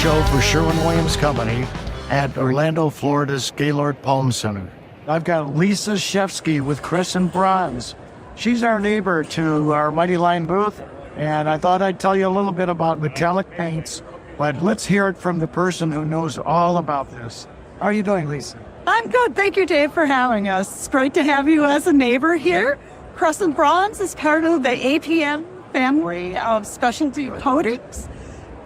show for Sherwin-Williams Company at Orlando, Florida's Gaylord Palm Center. I've got Lisa Schefsky with Crescent Bronze. She's our neighbor to our Mighty Line booth, and I thought I'd tell you a little bit about metallic paints, but let's hear it from the person who knows all about this. How are you doing, Lisa? I'm good. Thank you, Dave, for having us. It's great to have you as a neighbor here. Crescent Bronze is part of the E10 family of specialty coatings.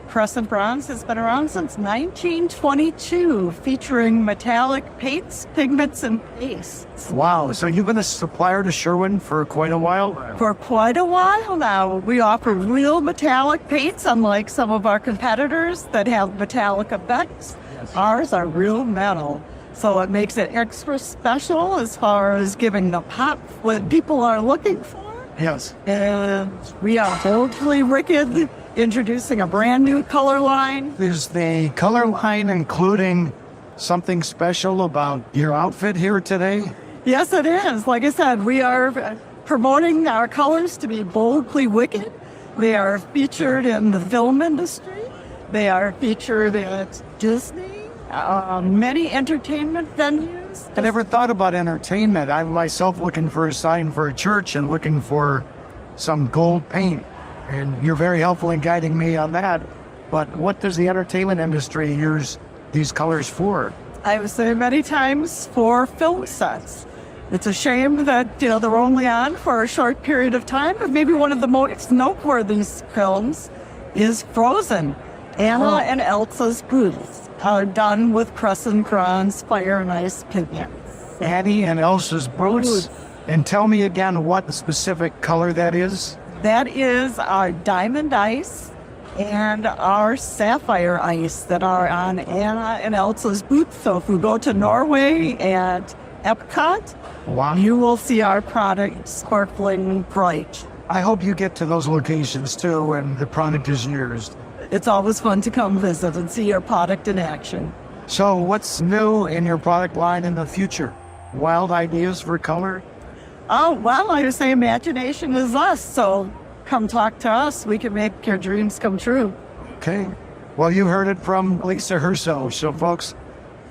Crescent Bronze has been around since 1922, featuring metallic paints, pigments, and pastes. Wow, so you've been a supplier to Sherwin for quite a while? For quite a while now. We offer real metallic paints, unlike some of our competitors that have metallic effects. Ours are real metal. So it makes it extra special as far as giving the pop what people are looking for. Yes. And we are totally wicked, introducing a brand new color line. Is the color line including something special about your outfit here today? Yes, it is. Like I said, we are promoting our colors to be boldly wicked. They are featured in the film industry. They are featured at Disney. Many entertainment venues. I never thought about entertainment. I'm myself looking for a sign for a church and looking for some gold paint. And you're very helpful in guiding me on that. But what does the entertainment industry use these colors for? I would say many times for film sets. It's a shame that they're only on for a short period of time, but maybe one of the most noteworthy films is Frozen. Anna and Elsa's booths are done with Crescent Bronze Fire and Ice pigments. Annie and Elsa's boots. And tell me again what specific color that is. That is our Diamond Ice and our Sapphire Ice that are on Anna and Elsa's boots. So if we go to Norway at Epcot, wow, you will see our product sparkling bright. I hope you get to those locations too and the product is yours. It's always fun to come visit and see your product in action. So what's new in your product line in the future? Wild ideas for color? Oh, well, I would say imagination is us. So come talk to us. We can make your dreams come true. Okay. Well, you heard it from Lisa herself. So folks,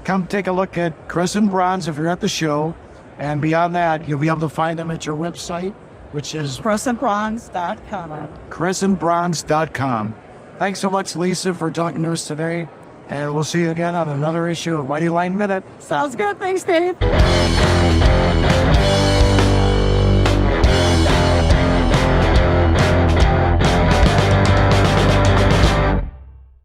come take a look at Crescent Bronze if you're at the show. And beyond that, you'll be able to find them at your website, which is CrescentBronze.com. CrescentBronze.com. Thanks so much, Lisa, for talking to us today. And we'll see you again on another issue of Mighty Line Minute. Sounds good. Thanks, Dave.